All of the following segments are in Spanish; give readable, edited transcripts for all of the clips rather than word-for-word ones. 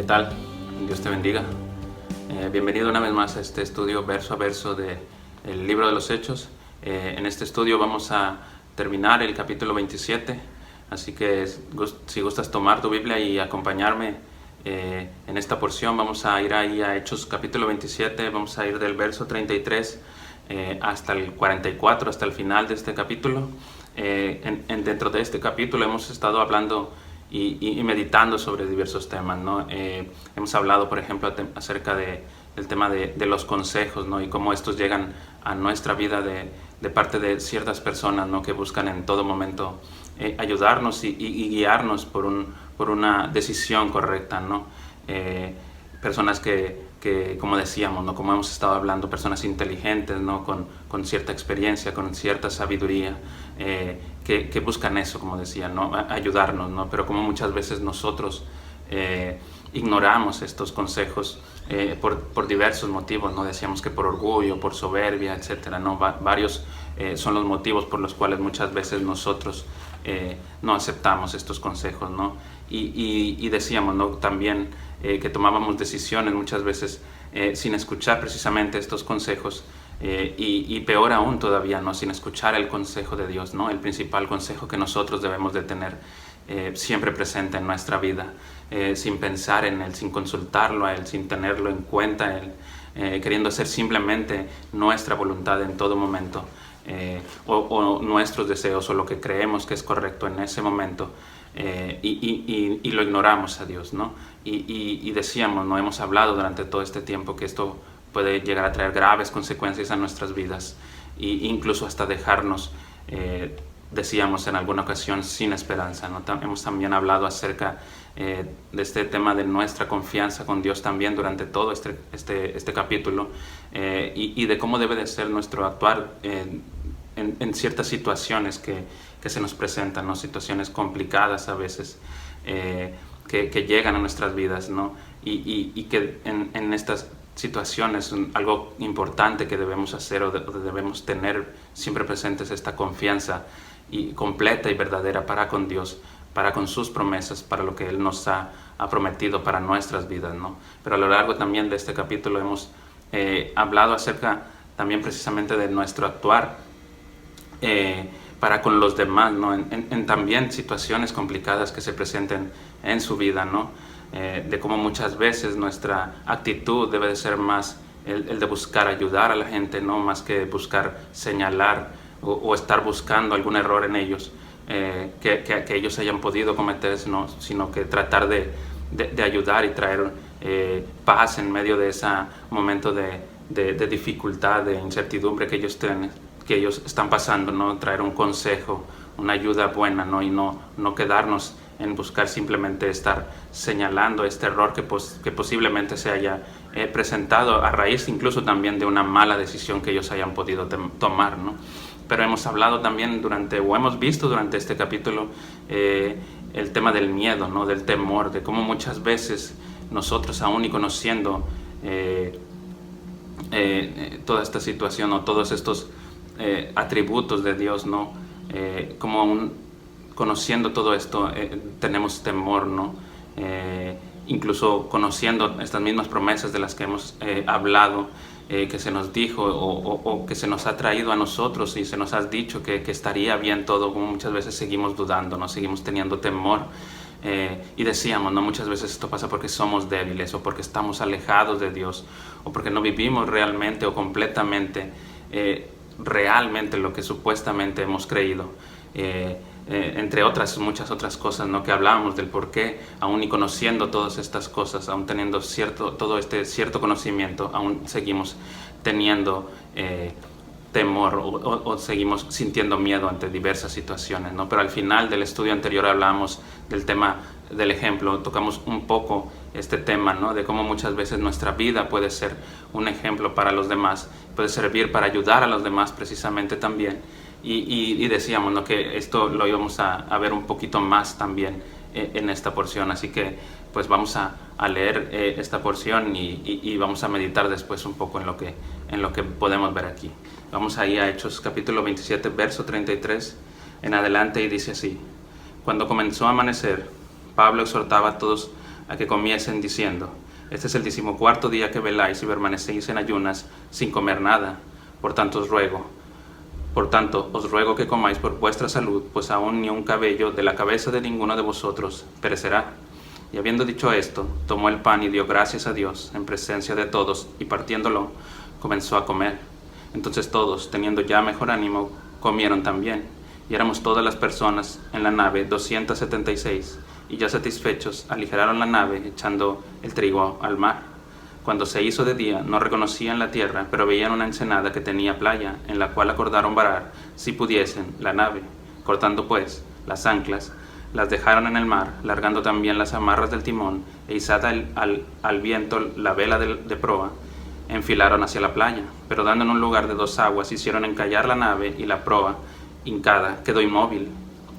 ¿Qué tal? Dios te bendiga. Bienvenido una vez más a este estudio verso a verso del libro de los Hechos. En este estudio vamos a terminar el capítulo 27, así que si gustas tomar tu Biblia y acompañarme en esta porción, vamos a ir ahí a Hechos capítulo 27, vamos a ir del verso 33 hasta el 44, hasta el final de este capítulo. Dentro de este capítulo hemos estado hablando y meditando sobre diversos temas, ¿no? Hemos hablado, por ejemplo, acerca del tema de los consejos, ¿no? Y cómo estos llegan a nuestra vida de parte de ciertas personas, ¿no? Que buscan en todo momento ayudarnos y guiarnos por una decisión correcta, ¿no? Personas que, como decíamos, ¿no? Como hemos estado hablando, personas inteligentes, ¿no? Con cierta experiencia, con cierta sabiduría, que buscan eso, como decía, ¿no? Ayudarnos, ¿no? Pero como muchas veces nosotros ignoramos estos consejos por diversos motivos, ¿no? Decíamos que por orgullo, por soberbia, etcétera, ¿no? Varios son los motivos por los cuales muchas veces nosotros no aceptamos estos consejos, ¿no? Y decíamos, ¿no? También que tomábamos decisiones muchas veces sin escuchar precisamente estos consejos, y peor aún todavía, ¿no? Sin escuchar el consejo de Dios, ¿no? El principal consejo que nosotros debemos de tener siempre presente en nuestra vida, sin pensar en Él, sin consultarlo a Él, sin tenerlo en cuenta Él, queriendo hacer simplemente nuestra voluntad en todo momento, o nuestros deseos o lo que creemos que es correcto en ese momento, y lo ignoramos a Dios, ¿no? Y decíamos, ¿no? Hemos hablado durante todo este tiempo que esto puede llegar a traer graves consecuencias a nuestras vidas e incluso hasta dejarnos, decíamos en alguna ocasión, sin esperanza, ¿no? Hemos también hablado acerca de este tema de nuestra confianza con Dios también durante todo este capítulo, y de cómo debe de ser nuestro actuar en ciertas situaciones que se nos presentan, ¿no? Situaciones complicadas a veces, que llegan a nuestras vidas, ¿no? Y que en estas situaciones algo importante que debemos hacer o debemos tener siempre presentes esta confianza y completa y verdadera para con Dios, para con sus promesas, para lo que Él nos ha prometido para nuestras vidas, ¿no? Pero a lo largo también de este capítulo hemos hablado acerca también precisamente de nuestro actuar para con los demás, ¿no? En también situaciones complicadas que se presenten en su vida, ¿no? De cómo muchas veces nuestra actitud debe de ser más el de buscar ayudar a la gente, no más que buscar señalar o estar buscando algún error en ellos, que ellos hayan podido cometer, sino que tratar de ayudar y traer paz en medio de ese momento de dificultad, de incertidumbre que ellos están pasando, ¿no? Traer un consejo, una ayuda buena, ¿no? Y no quedarnos en buscar simplemente estar señalando este error que posiblemente se haya presentado a raíz incluso también de una mala decisión que ellos hayan podido tomar, ¿no? Pero hemos hablado también hemos visto durante este capítulo el tema del miedo, ¿no? Del temor, de cómo muchas veces nosotros, aún y conociendo toda esta situación o todos estos atributos de Dios, ¿no? Como aún conociendo todo esto, tenemos temor, ¿no? Incluso conociendo estas mismas promesas de las que hemos hablado, que se nos dijo o que se nos ha traído a nosotros y se nos ha dicho que estaría bien todo, como muchas veces seguimos dudando, ¿no? Seguimos teniendo temor, y decíamos, ¿no? Muchas veces esto pasa porque somos débiles o porque estamos alejados de Dios o porque no vivimos realmente o completamente realmente lo que supuestamente hemos creído, entre muchas otras cosas, ¿no? Que hablábamos del por qué, aún y conociendo todas estas cosas, aún teniendo todo este cierto conocimiento, aún seguimos teniendo temor o seguimos sintiendo miedo ante diversas situaciones, ¿no? Pero al final del estudio anterior hablamos del tema del ejemplo, tocamos un poco este tema, ¿no? De cómo muchas veces nuestra vida puede ser un ejemplo para los demás, puede servir para ayudar a los demás precisamente también, y decíamos, ¿no? Que esto lo íbamos a ver un poquito más también en esta porción, así que pues vamos a leer esta porción y vamos a meditar después un poco en lo que podemos ver aquí. Vamos ahí a Hechos capítulo 27, verso 33 en adelante, y dice así: Cuando comenzó a amanecer, Pablo exhortaba a todos a que comiesen diciendo: este es el 14º día que veláis y permanecéis en ayunas sin comer nada. Por tanto os ruego que comáis por vuestra salud, pues aún ni un cabello de la cabeza de ninguno de vosotros perecerá. Y habiendo dicho esto, tomó el pan y dio gracias a Dios en presencia de todos, y partiéndolo, comenzó a comer. Entonces todos, teniendo ya mejor ánimo, comieron también. Y éramos todas las personas en la nave 276, y ya satisfechos, aligeraron la nave, echando el trigo al mar. Cuando se hizo de día, no reconocían la tierra, pero veían una ensenada que tenía playa, en la cual acordaron varar, si pudiesen, la nave. Cortando pues las anclas, las dejaron en el mar, largando también las amarras del timón, e izada al viento la vela de proa, enfilaron hacia la playa. Pero dando en un lugar de 2 aguas, hicieron encallar la nave, y la proa, hincada, quedó inmóvil,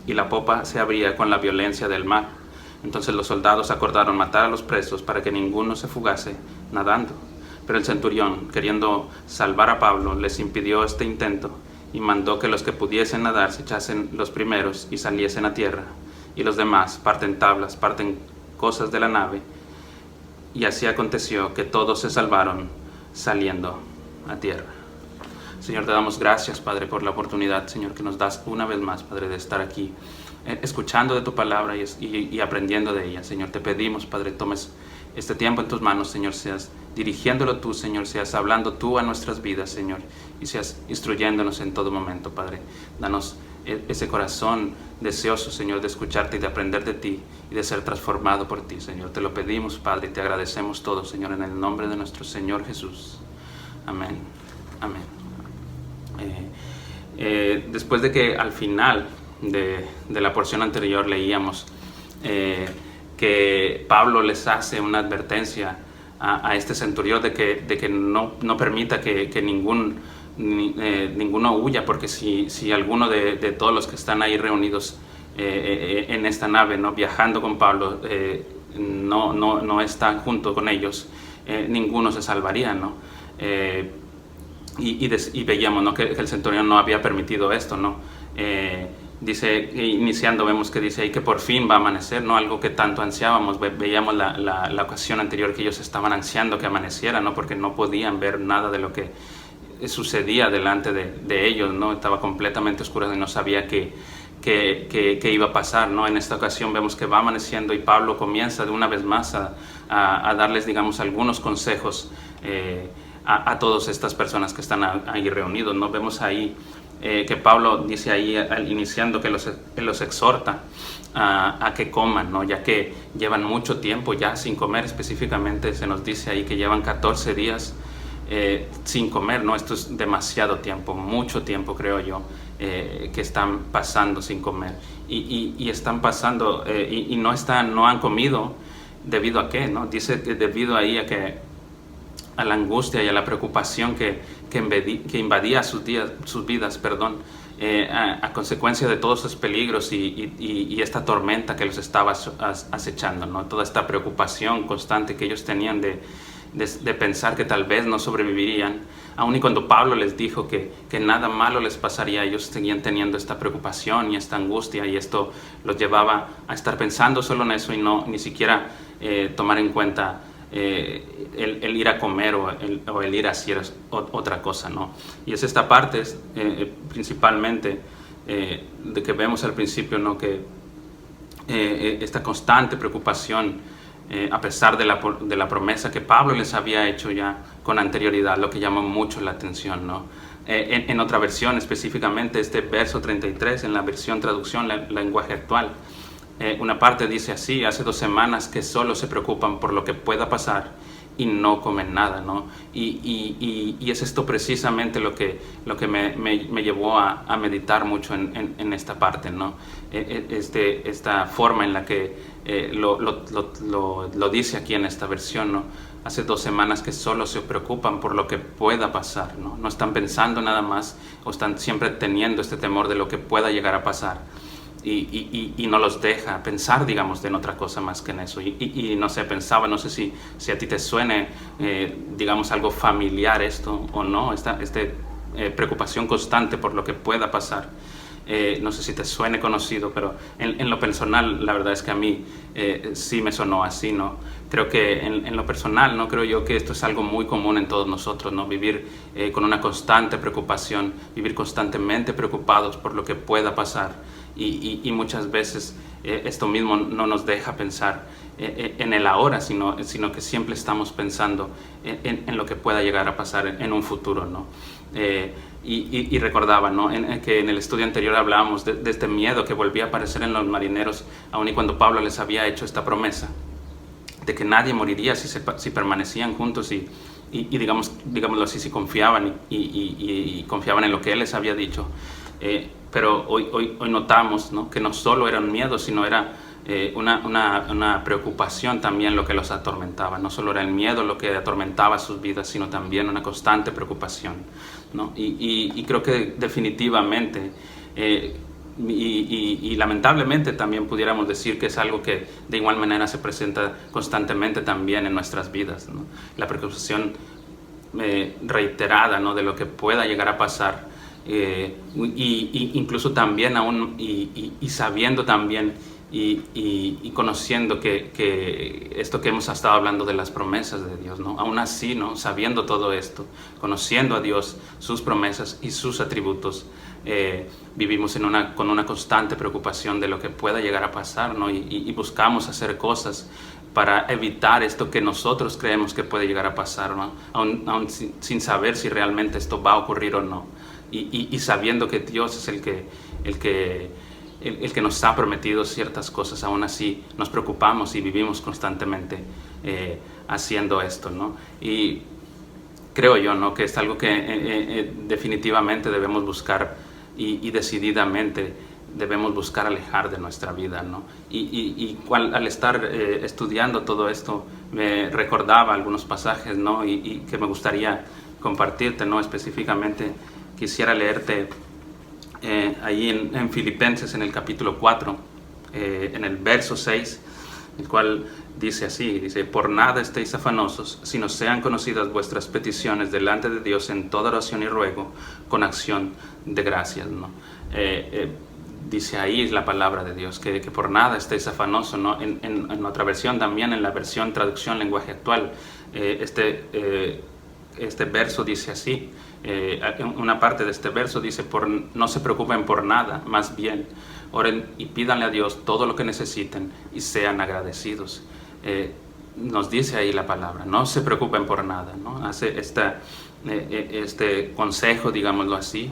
y la popa se abría con la violencia del mar. Entonces los soldados acordaron matar a los presos para que ninguno se fugase nadando. Pero el centurión, queriendo salvar a Pablo, les impidió este intento, y mandó que los que pudiesen nadar se echasen los primeros y saliesen a tierra, y los demás parten tablas, parten cosas de la nave. Y así aconteció que todos se salvaron saliendo a tierra. Señor, te damos gracias, Padre, por la oportunidad, Señor, que nos das una vez más, Padre, de estar aquí escuchando de tu palabra y aprendiendo de ella. Señor, te pedimos, Padre, tomes este tiempo en tus manos, Señor, seas dirigiéndolo tú, Señor, seas hablando tú a nuestras vidas, Señor, y seas instruyéndonos en todo momento, Padre. Danos ese corazón deseoso, Señor, de escucharte y de aprender de ti y de ser transformado por ti, Señor. Te lo pedimos, Padre, y te agradecemos todo, Señor, en el nombre de nuestro Señor Jesús. Amén. Amén. Después de que al final de la porción anterior leíamos que Pablo les hace una advertencia a este centurión de que no permita que ninguno huya, porque si alguno de todos los que están ahí reunidos en esta nave, ¿no?, viajando con Pablo, no está junto con ellos, ninguno se salvaría, ¿no? Y veíamos, ¿no?, que el centurión no había permitido esto, ¿no? Dice, iniciando, vemos que dice ahí que por fin va a amanecer, ¿no? Algo que tanto ansiábamos. Veíamos la ocasión anterior que ellos estaban ansiando que amaneciera, ¿no? Porque no podían ver nada de lo que sucedía delante de ellos, ¿no? Estaba completamente oscuro y no sabía qué iba a pasar, ¿no? En esta ocasión vemos que va amaneciendo y Pablo comienza de una vez más a darles, digamos, algunos consejos a todas estas personas que están ahí reunidos, ¿no? Vemos ahí que Pablo dice ahí, iniciando, que los exhorta a que coman, ¿no? Ya que llevan mucho tiempo ya sin comer. Específicamente se nos dice ahí que llevan 14 días sin comer, ¿no? Esto es demasiado tiempo, mucho tiempo, creo yo, que están pasando sin comer. Y están pasando y no han comido. ¿Debido a qué, no? Dice que debido ahí a la angustia y a la preocupación que invadía sus vidas, a consecuencia de todos esos peligros y esta tormenta que los estaba acechando, ¿no? Toda esta preocupación constante que ellos tenían de pensar que tal vez no sobrevivirían. Aun y cuando Pablo les dijo que nada malo les pasaría, ellos seguían teniendo esta preocupación y esta angustia, y esto los llevaba a estar pensando solo en eso y ni siquiera tomar en cuenta el ir a comer o el ir a hacer otra cosa, ¿no? Y es esta parte principalmente de que vemos al principio, ¿no?, que esta constante preocupación, a pesar de la promesa que Pablo les había hecho ya con anterioridad, lo que llamó mucho la atención, ¿no? En otra versión, específicamente este verso 33, en la versión traducción lenguaje actual, una parte dice así: hace 2 semanas que solo se preocupan por lo que pueda pasar y no comen nada, ¿no? Y es esto precisamente lo que me llevó a meditar mucho en esta parte, ¿no? Esta forma en la que lo dice aquí en esta versión, ¿no? Hace 2 semanas que solo se preocupan por lo que pueda pasar, ¿no? No están pensando nada más, o están siempre teniendo este temor de lo que pueda llegar a pasar. Y no los deja pensar, digamos, en otra cosa más que en eso. Y no sé, pensaba, no sé si a ti te suene, digamos, algo familiar esto o no, esta preocupación constante por lo que pueda pasar. No sé si te suene conocido, pero en lo personal, la verdad es que a mí sí me sonó así, ¿no? Creo que en lo personal, ¿no? Creo yo que esto es algo muy común en todos nosotros, ¿no? Vivir con una constante preocupación, vivir constantemente preocupados por lo que pueda pasar. Y muchas veces esto mismo no nos deja pensar en el ahora, sino que siempre estamos pensando en lo que pueda llegar a pasar en un futuro, ¿no? Y recordaba, ¿no? Que en el estudio anterior hablábamos de este miedo que volvía a aparecer en los marineros, aun y cuando Pablo les había hecho esta promesa de que nadie moriría si permanecían juntos y digámoslo así, si confiaban y confiaban en lo que él les había dicho. Pero hoy notamos, ¿no? Que no solo era un miedo, sino era una preocupación también lo que los atormentaba. No solo era el miedo lo que atormentaba sus vidas, sino también una constante preocupación, ¿no? Y creo que definitivamente y lamentablemente también pudiéramos decir que es algo que de igual manera se presenta constantemente también en nuestras vidas, ¿no? La preocupación reiterada, ¿no? De lo que pueda llegar a pasar, incluso también aún y sabiendo también y conociendo que esto que hemos estado hablando de las promesas de Dios, ¿no? Aún así, ¿no? Sabiendo todo esto, conociendo a Dios, sus promesas y sus atributos, vivimos con una constante preocupación de lo que pueda llegar a pasar, ¿no? Y buscamos hacer cosas para evitar esto que nosotros creemos que puede llegar a pasar, ¿no? Aún sin saber si realmente esto va a ocurrir o no. Y sabiendo que Dios es el que nos ha prometido ciertas cosas, aún así nos preocupamos y vivimos constantemente haciendo esto, ¿no? Y creo yo, ¿no? Que es algo que definitivamente debemos buscar y decididamente debemos buscar alejar de nuestra vida, ¿no? Al estar estudiando todo esto, me recordaba algunos pasajes, ¿no? Y que me gustaría compartirte, ¿no? Específicamente quisiera leerte ahí en Filipenses, en el capítulo 4, en el verso 6, el cual dice así, dice: por nada estéis afanosos, sino sean conocidas vuestras peticiones delante de Dios en toda oración y ruego, con acción de gracias, ¿no? Dice ahí la palabra de Dios, que por nada estéis afanosos, ¿no? En otra versión también, en la versión traducción lenguaje actual, este verso dice así, una parte de este verso dice: no se preocupen por nada, más bien oren y pídanle a Dios todo lo que necesiten y sean agradecidos. Nos dice ahí la palabra, no se preocupen por nada, ¿no? Hace este consejo, digámoslo así.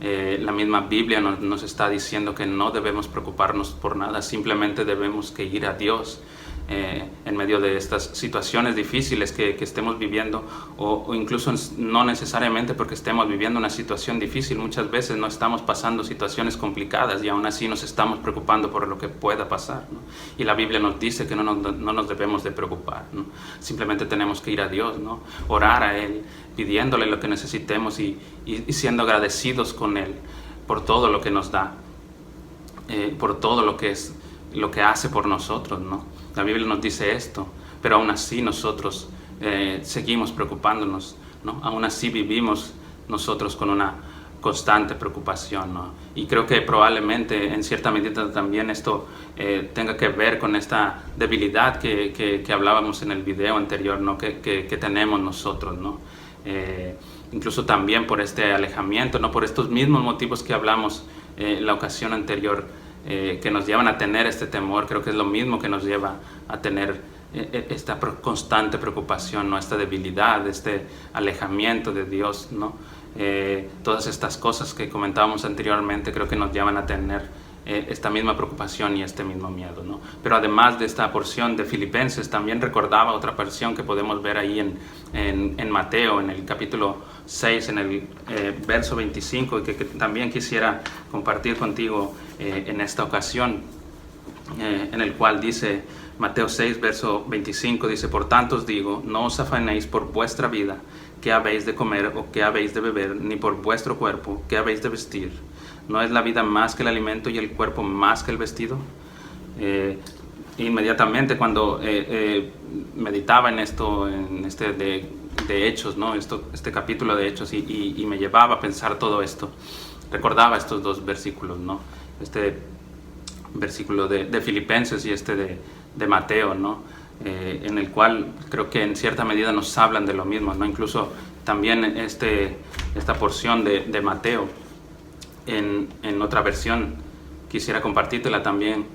La misma Biblia nos está diciendo que no debemos preocuparnos por nada, simplemente debemos que ir a Dios en medio de estas situaciones difíciles que estemos viviendo, o incluso no necesariamente porque estemos viviendo una situación difícil. Muchas veces no estamos pasando situaciones complicadas y aún así nos estamos preocupando por lo que pueda pasar, ¿no? Y la Biblia nos dice que no nos debemos de preocupar, ¿no? Simplemente tenemos que ir a Dios, ¿no? Orar a Él, pidiéndole lo que necesitemos y siendo agradecidos con Él por todo lo que nos da, por todo lo que hace por nosotros, ¿no? La Biblia nos dice esto, pero aún así nosotros seguimos preocupándonos, ¿no? Aún así vivimos nosotros con una constante preocupación, ¿no? Y creo que probablemente en cierta medida también esto tenga que ver con esta debilidad que hablábamos en el video anterior, ¿no? que tenemos nosotros, ¿no? Incluso también por este alejamiento, ¿no? Por estos mismos motivos que hablamos en la ocasión anterior, que nos llevan a tener este temor. Creo que es lo mismo que nos lleva a tener esta constante preocupación, ¿no? Esta debilidad, este alejamiento de Dios, ¿no? Todas estas cosas que comentábamos anteriormente creo que nos llevan a tener esta misma preocupación y este mismo miedo, ¿no? Pero además de esta porción de Filipenses, también recordaba otra porción que podemos ver ahí en Mateo, en el capítulo 6, en el verso 25, y que también quisiera compartir contigo en esta ocasión, en el cual dice Mateo 6, verso 25, dice: por tanto os digo, no os afanéis por vuestra vida, qué habéis de comer o qué habéis de beber, ni por vuestro cuerpo, qué habéis de vestir. ¿No es la vida más que el alimento y el cuerpo más que el vestido? Inmediatamente cuando meditaba en esto, de Hechos, ¿no? Este capítulo de Hechos, y me llevaba a pensar todo esto, recordaba estos dos versículos, ¿no? Este versículo de Filipenses y este de Mateo, ¿no? En el cual creo que en cierta medida nos hablan de lo mismo, ¿no? Incluso también esta porción de Mateo, en otra versión, quisiera compartírtela también,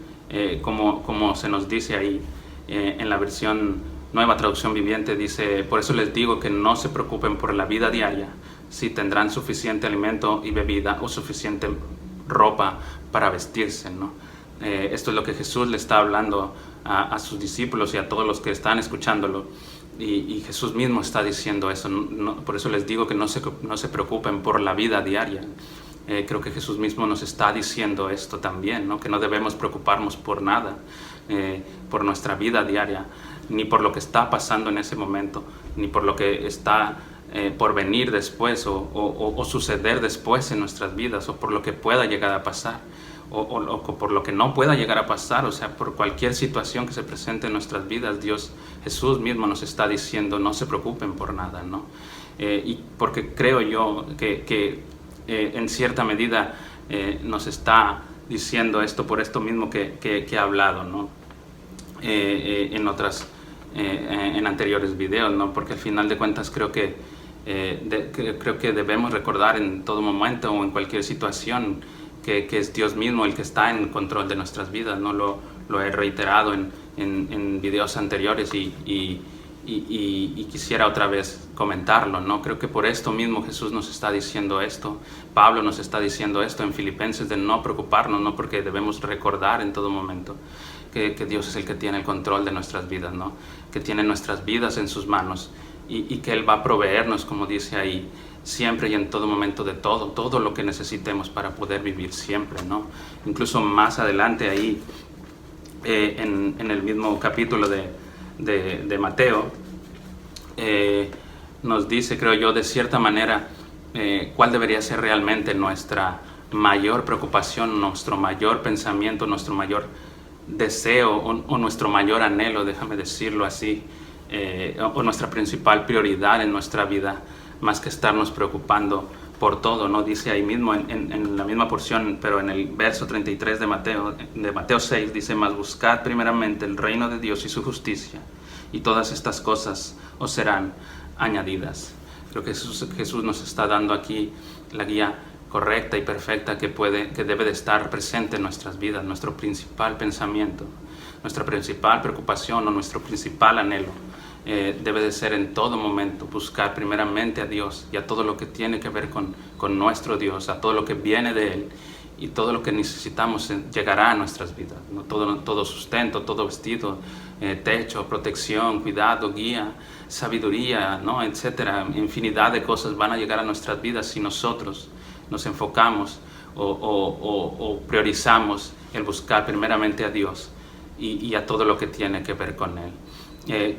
como se nos dice ahí, en la versión Nueva Traducción Viviente, dice: por eso les digo que no se preocupen por la vida diaria, si tendrán suficiente alimento y bebida o suficiente ropa para vestirse, ¿no? Esto es lo que Jesús le está hablando a sus discípulos y a todos los que están escuchándolo. Y Jesús mismo está diciendo eso. Por eso les digo que no se preocupen por la vida diaria. Creo que Jesús mismo nos está diciendo esto también, ¿no? Que no debemos preocuparnos por nada, por nuestra vida diaria, ni por lo que está pasando en ese momento, ni por lo que está por venir después o suceder después en nuestras vidas, o por lo que pueda llegar a pasar, o por lo que no pueda llegar a pasar. O sea, por cualquier situación que se presente en nuestras vidas, Jesús mismo nos está diciendo: no se preocupen por nada, ¿no? Y porque creo yo que en cierta medida nos está diciendo esto por esto mismo que he hablado, ¿no? En anteriores videos, ¿no? Porque al final de cuentas creo que debemos recordar en todo momento o en cualquier situación que es Dios mismo el que está en control de nuestras vidas, ¿no? Lo he reiterado en videos anteriores y quisiera otra vez comentarlo, ¿no? Creo que por esto mismo Jesús nos está diciendo esto, Pablo nos está diciendo esto en Filipenses, de no preocuparnos, ¿no? Porque debemos recordar en todo momento que Dios es el que tiene el control de nuestras vidas, ¿no? Que tiene nuestras vidas en sus manos y que Él va a proveernos, como dice ahí, siempre y en todo momento de todo lo que necesitemos para poder vivir siempre, ¿no? Incluso más adelante ahí, en el mismo capítulo de Mateo, nos dice, creo yo, de cierta manera, cuál debería ser realmente nuestra mayor preocupación, nuestro mayor pensamiento, nuestro mayor deseo o nuestro mayor anhelo, déjame decirlo así, o nuestra principal prioridad en nuestra vida, más que estarnos preocupando por todo, ¿no? Dice ahí mismo en la misma porción, pero en el verso 33 de Mateo 6, dice: mas buscad primeramente el reino de Dios y su justicia, y todas estas cosas os serán añadidas. Creo que Jesús nos está dando aquí la guía correcta y perfecta que debe de estar presente en nuestras vidas, nuestro principal pensamiento, nuestra principal preocupación o nuestro principal anhelo. Debe de ser en todo momento buscar primeramente a Dios y a todo lo que tiene que ver con nuestro Dios, a todo lo que viene de Él, y todo lo que necesitamos llegará a nuestras vidas, ¿no? Todo sustento, todo vestido, techo, protección, cuidado, guía, sabiduría, ¿no? Etcétera. Infinidad de cosas van a llegar a nuestras vidas si nosotros nos enfocamos o priorizamos el buscar primeramente a Dios y a todo lo que tiene que ver con Él.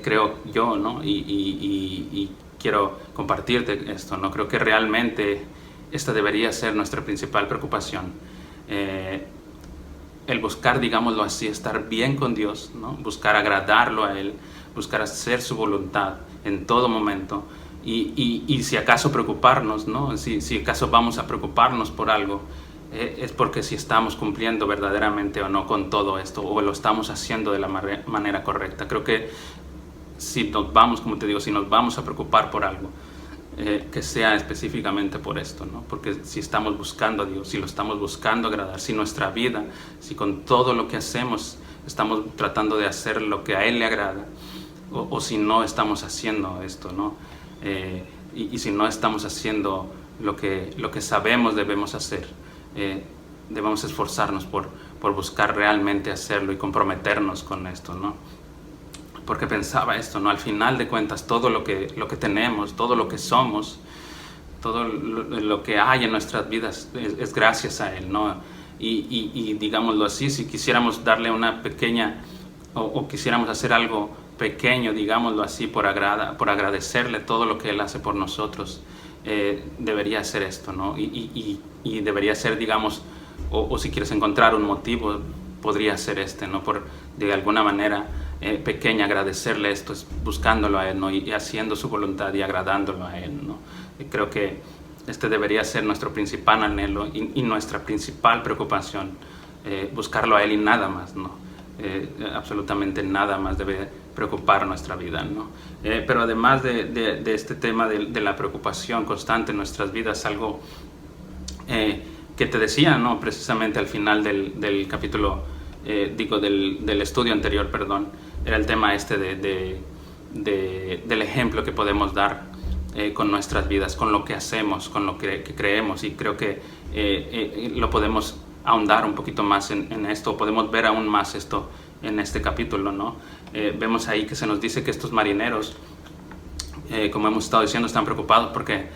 Creo yo, ¿no? Y quiero compartirte esto, ¿no? Creo que realmente esta debería ser nuestra principal preocupación. El buscar, digámoslo así, estar bien con Dios, ¿no? Buscar agradarlo a Él, buscar hacer su voluntad en todo momento. Y si acaso preocuparnos, ¿no? Si acaso vamos a preocuparnos por algo, es porque si estamos cumpliendo verdaderamente o no con todo esto, o lo estamos haciendo de la manera correcta. Creo que si nos vamos, como te digo, si nos vamos a preocupar por algo, que sea específicamente por esto, ¿no? Porque si estamos buscando a Dios, si lo estamos buscando agradar, si nuestra vida, si con todo lo que hacemos estamos tratando de hacer lo que a Él le agrada, o si no estamos haciendo esto, ¿no? Y si no estamos haciendo lo que sabemos debemos hacer, debemos esforzarnos por buscar realmente hacerlo y comprometernos con esto, ¿no? Porque pensaba esto, ¿no? Al final de cuentas, todo lo que tenemos, todo lo que somos, todo lo que hay en nuestras vidas es gracias a Él, ¿no? Y digámoslo así, si quisiéramos darle una pequeña, o quisiéramos hacer algo pequeño, digámoslo así, por agradecerle todo lo que Él hace por nosotros, debería ser esto, ¿no? Y debería ser, digamos, o si quieres encontrar un motivo, podría ser ¿no? Por de alguna manera pequeña agradecerle esto, es buscándolo a Él, ¿no? Y haciendo su voluntad y agradándolo a Él, ¿no? Y creo que este debería ser nuestro principal anhelo y nuestra principal preocupación, buscarlo a Él y nada más, ¿no? Absolutamente nada más debe preocupar nuestra vida, ¿no? Pero además de este tema de la preocupación constante en nuestras vidas, algo que te decía, ¿no? Precisamente al final del capítulo, del estudio anterior, perdón, era el tema del ejemplo que podemos dar con nuestras vidas, con lo que hacemos, con lo que creemos, y creo que lo podemos ahondar un poquito más en esto, podemos ver aún más esto en este capítulo, ¿no? Vemos ahí que se nos dice que estos marineros, como hemos estado diciendo, están preocupados porque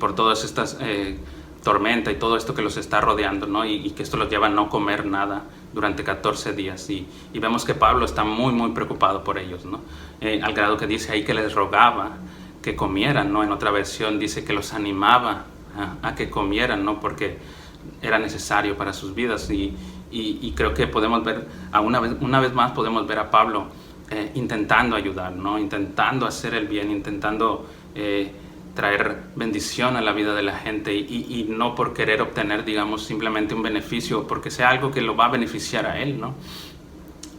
por todas estas tormenta y todo esto que los está rodeando, ¿no? Y que esto los lleva a no comer nada durante 14 días. Y vemos que Pablo está muy, muy preocupado por ellos, ¿no? Al grado que dice ahí que les rogaba que comieran, ¿no? En otra versión dice que los animaba a que comieran, ¿no? Porque era necesario para sus vidas. Y creo que podemos ver, una vez más podemos ver a Pablo intentando ayudar, ¿no? Intentando hacer el bien, intentando traer bendición a la vida de la gente y no por querer obtener, digamos, simplemente un beneficio, porque sea algo que lo va a beneficiar a él, ¿no?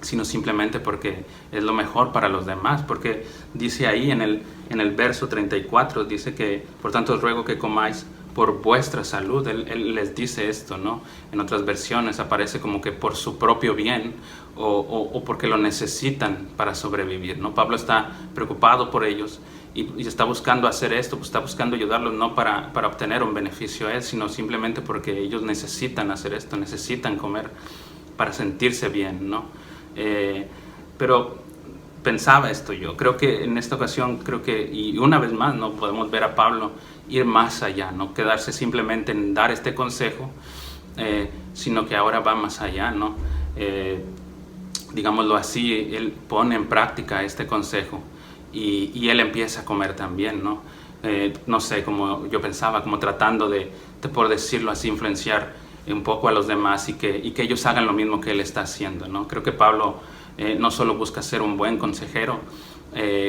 Sino simplemente porque es lo mejor para los demás, porque dice ahí en el verso 34, dice que, por tanto os ruego que comáis por vuestra salud. Él les dice esto, ¿no? En otras versiones aparece como que por su propio bien o porque lo necesitan para sobrevivir, ¿no? Pablo está preocupado por ellos y está buscando hacer esto, pues está buscando ayudarlos no para obtener un beneficio a él, sino simplemente porque ellos necesitan hacer esto, necesitan comer para sentirse bien, ¿no? Pero pensaba esto yo, creo que en esta ocasión, y una vez más, ¿no? Podemos ver a Pablo ir más allá, no quedarse simplemente en dar este consejo, sino que ahora va más allá, ¿no? Digámoslo así, él pone en práctica este consejo y él empieza a comer también, ¿no? No sé, como yo pensaba, como tratando de, por decirlo así, influenciar un poco a los demás y que ellos hagan lo mismo que él está haciendo, ¿no? Creo que Pablo no solo busca ser un buen consejero,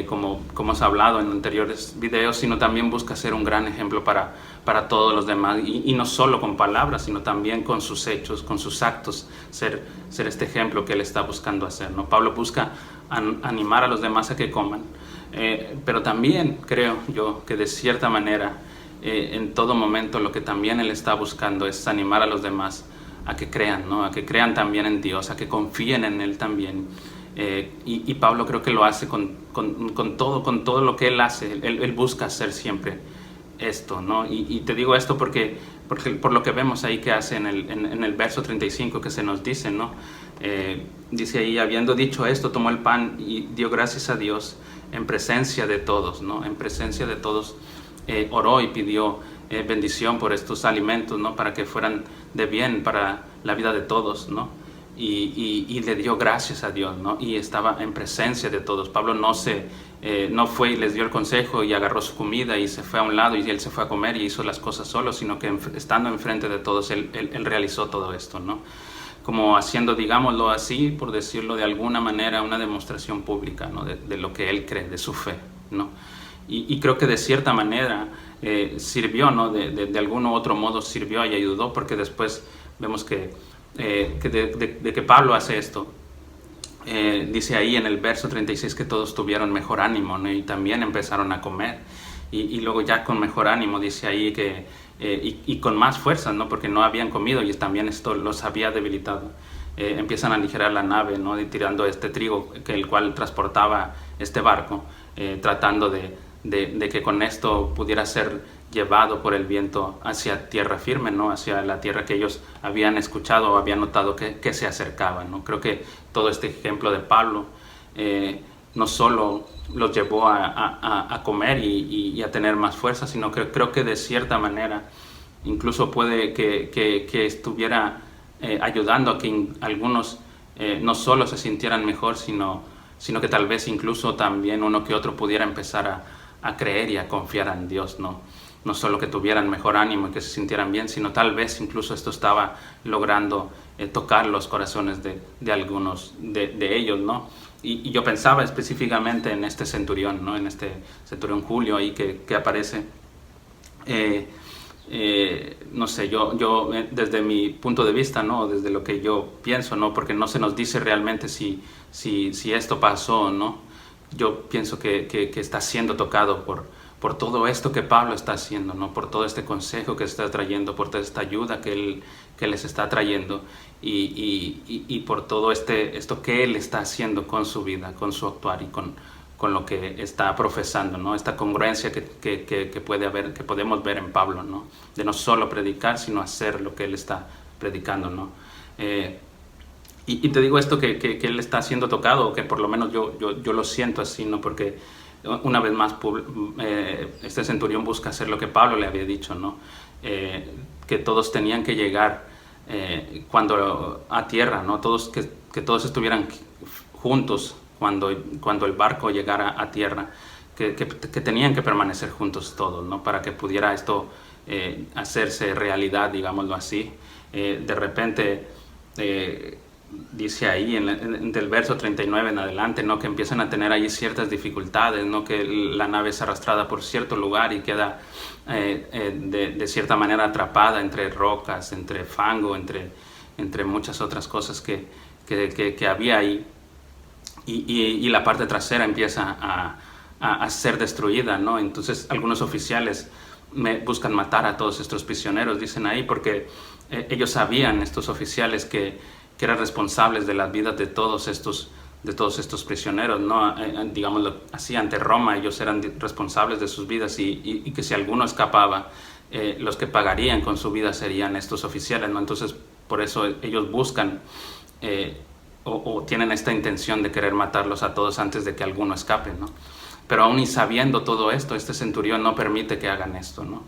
como hemos hablado en anteriores videos, sino también busca ser un gran ejemplo para todos los demás, y no solo con palabras, sino también con sus hechos, con sus actos, ser este ejemplo que él está buscando hacer, ¿no? Pablo busca animar a los demás a que coman, pero también creo yo que de cierta manera en todo momento lo que también él está buscando es animar a los demás a que crean, ¿no? A que crean también en Dios, a que confíen en Él también. Y Pablo creo que lo hace con todo lo que él hace. Él busca hacer siempre esto, ¿no? Y te digo esto porque por lo que vemos ahí que hace en el verso 35 que se nos dice, ¿no? Dice ahí, habiendo dicho esto, tomó el pan y dio gracias a Dios en presencia de todos, ¿no? En presencia de todos oró y pidió bendición por estos alimentos, ¿no? Para que fueran de bien para la vida de todos, ¿no? Y le dio gracias a Dios, ¿no? Y estaba en presencia de todos. Pablo no fue y les dio el consejo y agarró su comida y se fue a un lado y él se fue a comer y hizo las cosas solo, sino que estando enfrente de todos, él realizó todo esto, ¿no? Como haciendo, digámoslo así, por decirlo de alguna manera, una demostración pública, ¿no? de lo que él cree, de su fe, ¿no? Y creo que de cierta manera sirvió, ¿no? De algún u otro modo sirvió y ayudó, porque después vemos que que Pablo hace esto. Dice ahí en el verso 36 que todos tuvieron mejor ánimo, ¿no? Y también empezaron a comer. Y luego ya con mejor ánimo dice ahí que y con más fuerzas, ¿no? Porque no habían comido y también esto los había debilitado. Empiezan a aligerar la nave, ¿no? Y tirando este trigo el cual transportaba este barco, tratando de que con esto pudiera ser llevado por el viento hacia tierra firme, ¿no? Hacia la tierra que ellos habían escuchado o habían notado que se acercaba, ¿no? Creo que todo este ejemplo de Pablo no solo los llevó a comer y a tener más fuerza, sino que creo que de cierta manera incluso puede que estuviera ayudando a que algunos no solo se sintieran mejor, sino que tal vez incluso también uno que otro pudiera empezar a creer y a confiar en Dios, ¿no? No solo que tuvieran mejor ánimo y que se sintieran bien, sino tal vez incluso esto estaba logrando tocar los corazones de algunos de ellos, ¿no? Y yo pensaba específicamente en este centurión, ¿no? En este centurión Julio ahí que aparece No sé, yo desde mi punto de vista, ¿no? Desde lo que yo pienso, ¿no? Porque no se nos dice realmente si esto pasó o no. Yo pienso que está siendo tocado por todo esto que Pablo está haciendo, ¿no? Por todo este consejo que está trayendo, por toda esta ayuda que él les está trayendo y por todo esto que él está haciendo con su vida, con su actuar y con lo que está profesando, ¿no? Esta congruencia que podemos ver en Pablo, ¿no? De no solo predicar, sino hacer lo que él está predicando, ¿no? Y te digo esto que él está siendo tocado, que por lo menos yo lo siento así, ¿no? Porque una vez más este centurión busca hacer lo que Pablo le había dicho, ¿no? Que todos tenían que llegar cuando a tierra, ¿no? Que todos estuvieran juntos cuando el barco llegara a tierra, que tenían que permanecer juntos todos, ¿no? Para que pudiera esto hacerse realidad, digámoslo así. De repente dice ahí del verso 39 en adelante, ¿no? Que empiezan a tener ahí ciertas dificultades, ¿no? Que la nave es arrastrada por cierto lugar y queda de cierta manera atrapada entre rocas, entre fango, entre muchas otras cosas que había ahí. Y la parte trasera empieza a ser destruida, ¿no? Entonces algunos oficiales buscan matar a todos estos prisioneros, dicen ahí, porque ellos sabían, estos oficiales, que eran responsables de las vidas de todos estos prisioneros, ¿no? Digámoslo así, ante Roma ellos eran responsables de sus vidas y que si alguno escapaba, los que pagarían con su vida serían estos oficiales, ¿no? Entonces por eso ellos buscan o tienen esta intención de querer matarlos a todos antes de que alguno escape, ¿no? Pero aún y sabiendo todo esto, este centurión no permite que hagan esto, ¿no?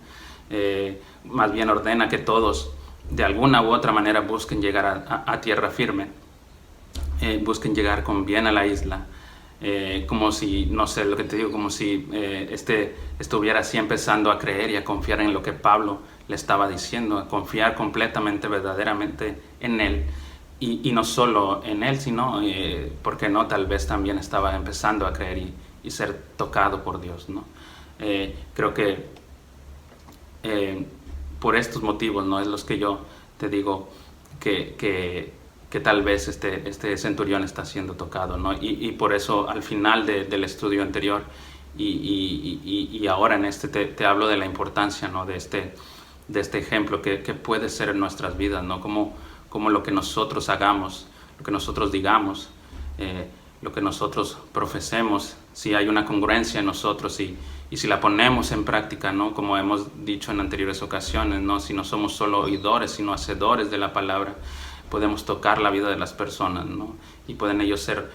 Más bien ordena que todos de alguna u otra manera busquen llegar a tierra firme, busquen llegar con bien a la isla, como si, no sé lo que te digo, como si estuviera así empezando a creer y a confiar en lo que Pablo le estaba diciendo, a confiar completamente, verdaderamente en él. Y no solo en él, sino, porque no, tal vez también estaba empezando a creer y ser tocado por Dios, ¿no? Creo que por estos motivos, ¿no? Es los que yo te digo que tal vez este centurión está siendo tocado, ¿no? Y por eso al final del estudio anterior y ahora en te hablo de la importancia, ¿no? de este ejemplo que puede ser en nuestras vidas, ¿no? Como lo que nosotros hagamos, lo que nosotros digamos, lo que nosotros profesemos, si hay una congruencia en nosotros y si la ponemos en práctica, ¿no? Como hemos dicho en anteriores ocasiones, ¿no? Si no somos solo oidores, sino hacedores de la palabra, podemos tocar la vida de las personas, ¿no? Y pueden ellos ser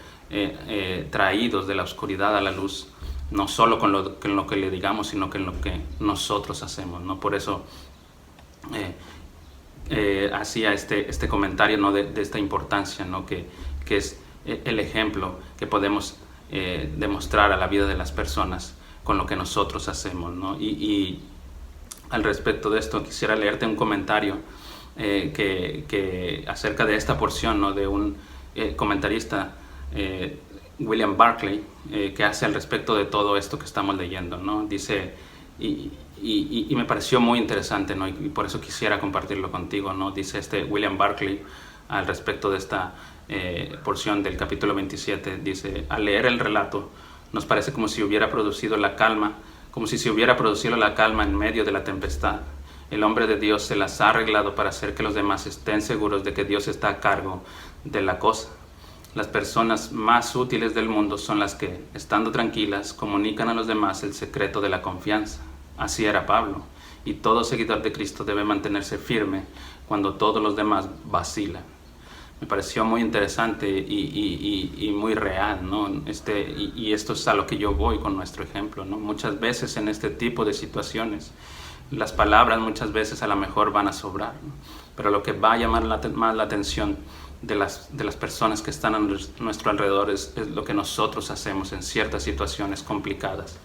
traídos de la oscuridad a la luz, no solo con lo que le digamos, sino con lo que nosotros hacemos, ¿no? Por eso hacía este comentario, ¿no? de esta importancia, ¿no? que es el ejemplo que podemos demostrar a la vida de las personas con lo que nosotros hacemos, ¿no? Y al respecto de esto quisiera leerte un comentario que acerca de esta porción, ¿no? De un comentarista, William Barclay, que hace al respecto de todo esto que estamos leyendo, ¿no? Dice, y me pareció muy interesante, ¿no? Y por eso quisiera compartirlo contigo, ¿no? Dice William Barclay al respecto de esta porción del capítulo 27, dice: al leer el relato nos parece como si se hubiera producido la calma en medio de la tempestad. El hombre de Dios se las ha arreglado para hacer que los demás estén seguros de que Dios está a cargo de la cosa. Las personas más útiles del mundo son las que, estando tranquilas, comunican a los demás el secreto de la confianza. Así era Pablo, y todo seguidor de Cristo debe mantenerse firme cuando todos los demás vacilan. Me pareció muy interesante y muy real, ¿no? Y esto es a lo que yo voy con nuestro ejemplo, ¿no? Muchas veces en este tipo de situaciones, las palabras muchas veces a lo mejor van a sobrar, ¿no? Pero lo que va a llamar más la atención de las personas que están a nuestro alrededor es lo que nosotros hacemos en ciertas situaciones complicadas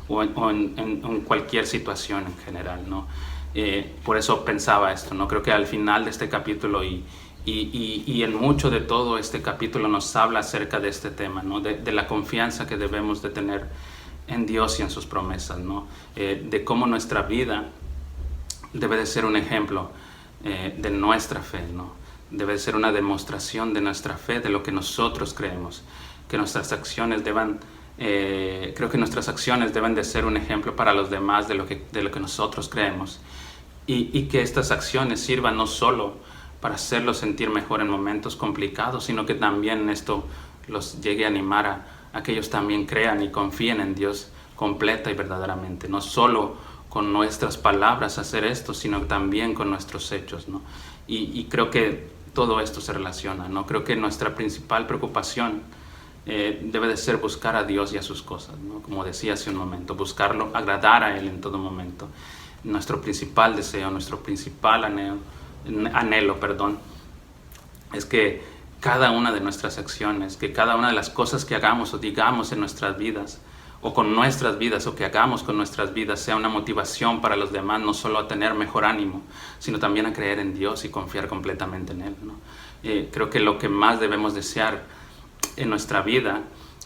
o en cualquier situación en general, ¿no? Por eso pensaba esto, ¿no? Creo que al final de este capítulo y en mucho de todo este capítulo nos habla acerca de este tema, ¿no? De la confianza que debemos de tener en Dios y en sus promesas, ¿no? De cómo nuestra vida debe de ser un ejemplo de nuestra fe, ¿no? Debe de ser una demostración de nuestra fe, de lo que nosotros creemos, que nuestras acciones creo que nuestras acciones deben de ser un ejemplo para los demás de lo que nosotros creemos, y que estas acciones sirvan no solo para hacerlos sentir mejor en momentos complicados, sino que también esto los llegue a animar a que ellos también crean y confíen en Dios completa y verdaderamente, no solo con nuestras palabras hacer esto, sino también con nuestros hechos, ¿no? Y creo que todo esto se relaciona, ¿no? Creo que nuestra principal preocupación debe de ser buscar a Dios y a sus cosas, ¿no? Como decía hace un momento, buscarlo, agradar a Él en todo momento. Nuestro principal deseo, nuestro principal anhelo, es que cada una de nuestras acciones, que cada una de las cosas que hagamos o digamos en nuestras vidas, o con nuestras vidas, o que hagamos con nuestras vidas, sea una motivación para los demás, no solo a tener mejor ánimo, sino también a creer en Dios y confiar completamente en Él, ¿no? Creo que lo que más debemos desear en nuestra vida,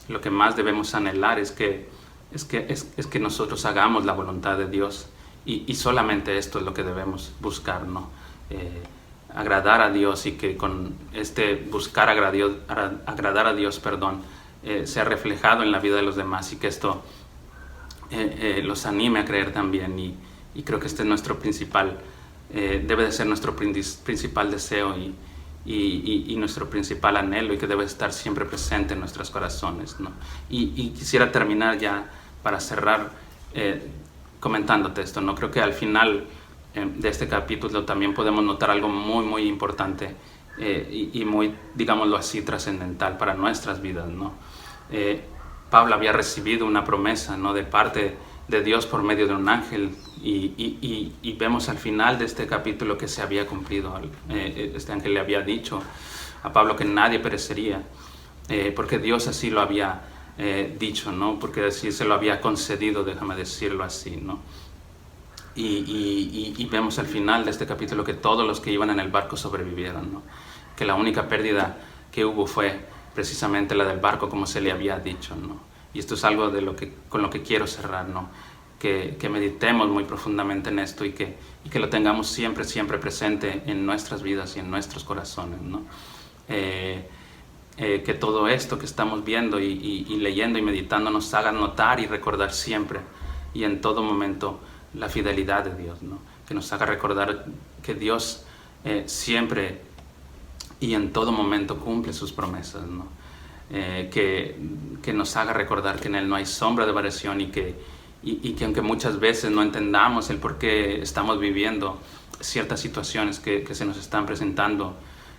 lo que más debemos anhelar es que nosotros hagamos la voluntad de Dios, y solamente esto es lo que debemos buscar, ¿no? Agradar a Dios, y que con buscar agradar a Dios, sea reflejado en la vida de los demás, y que esto los anime a creer también, y creo que este es nuestro principal, debe de ser nuestro principal deseo y nuestro principal anhelo, y que debe estar siempre presente en nuestros corazones, ¿no? Y quisiera terminar ya para cerrar comentándote esto, ¿no? Creo que al final de este capítulo también podemos notar algo muy, muy importante y muy, digámoslo así, trascendental para nuestras vidas, ¿no? Pablo había recibido una promesa, ¿no?, de parte de Dios por medio de un ángel, y vemos al final de este capítulo que se había cumplido. Este ángel le había dicho a Pablo que nadie perecería, porque Dios así lo había dicho, ¿no? Porque así se lo había concedido, déjame decirlo así, ¿no? Y vemos al final de este capítulo que todos los que iban en el barco sobrevivieron, ¿no? Que la única pérdida que hubo fue precisamente la del barco, como se le había dicho, ¿no? Y esto es algo con lo que quiero cerrar, ¿no? Que meditemos muy profundamente en esto, y que lo tengamos siempre, siempre presente en nuestras vidas y en nuestros corazones, ¿no? Que todo esto que estamos viendo y leyendo y meditando nos haga notar y recordar siempre y en todo momento la fidelidad de Dios, ¿no? Que nos haga recordar que Dios siempre y en todo momento cumple sus promesas, ¿no? Que nos haga recordar que en Él no hay sombra de variación, y que aunque muchas veces no entendamos el por qué estamos viviendo ciertas situaciones que se nos están presentando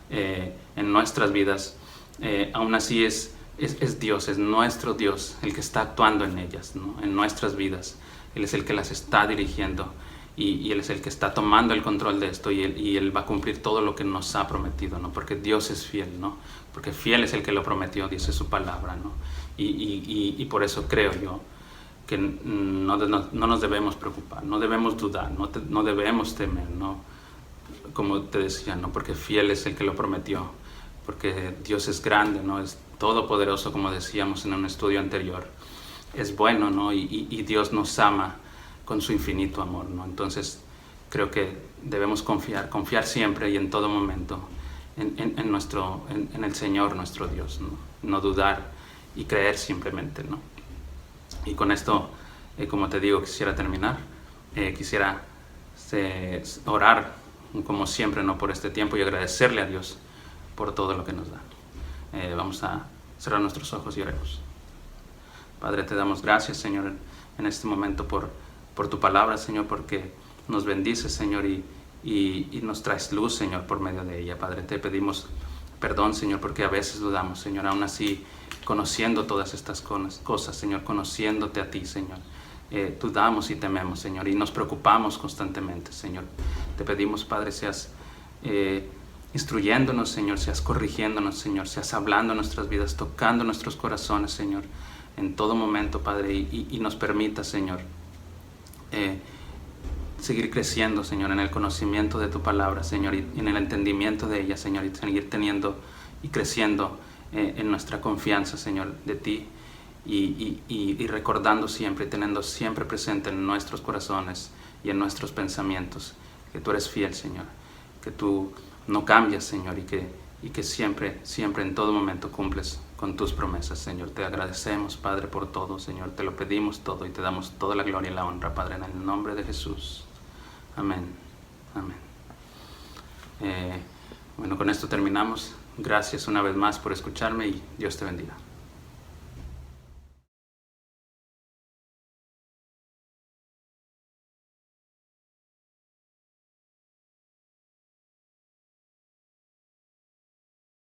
en nuestras vidas, aún así es Dios, es nuestro Dios el que está actuando en ellas, ¿no? En nuestras vidas. Él es el que las está dirigiendo, y Él es el que está tomando el control de esto, y Él va a cumplir todo lo que nos ha prometido, ¿no? Porque Dios es fiel, ¿no? Porque fiel es el que lo prometió, dice su palabra, ¿no? Y por eso creo yo que no nos debemos preocupar, no debemos dudar, no debemos temer, ¿no? Como te decía, ¿no? Porque fiel es el que lo prometió, porque Dios es grande, ¿no? Es todopoderoso, como decíamos en un estudio anterior. Es bueno, ¿no? Y Dios nos ama con su infinito amor, ¿no? Entonces creo que debemos confiar siempre y en todo momento en el Señor nuestro Dios, ¿no? No dudar y creer simplemente, ¿no? Y con esto, como te digo, quisiera terminar. Quisiera orar, como siempre, ¿no?, por este tiempo, y agradecerle a Dios por todo lo que nos da. Vamos a cerrar nuestros ojos y oremos. Padre, te damos gracias, Señor, en este momento por tu palabra, Señor, porque nos bendices, Señor, y nos traes luz, Señor, por medio de ella. Padre, te pedimos perdón, Señor, porque a veces dudamos, Señor, aún así, conociendo todas estas cosas, Señor, conociéndote a ti, Señor, dudamos y tememos, Señor, y nos preocupamos constantemente, Señor. Te pedimos, Padre, seas instruyéndonos, Señor, seas corrigiéndonos, Señor, seas hablando en nuestras vidas, tocando nuestros corazones, Señor, en todo momento, Padre, y nos permita, Señor, seguir creciendo, Señor, en el conocimiento de tu palabra, Señor, y en el entendimiento de ella, Señor, y seguir teniendo y creciendo en nuestra confianza, Señor, de ti, y recordando siempre, teniendo siempre presente en nuestros corazones y en nuestros pensamientos que tú eres fiel, Señor, que tú no cambias, Señor, y que siempre, siempre, en todo momento cumples con tus promesas, Señor. Te agradecemos, Padre, por todo, Señor. Te lo pedimos todo y te damos toda la gloria y la honra, Padre, en el nombre de Jesús. Amén. Amén. Bueno, con esto terminamos. Gracias una vez más por escucharme y Dios te bendiga.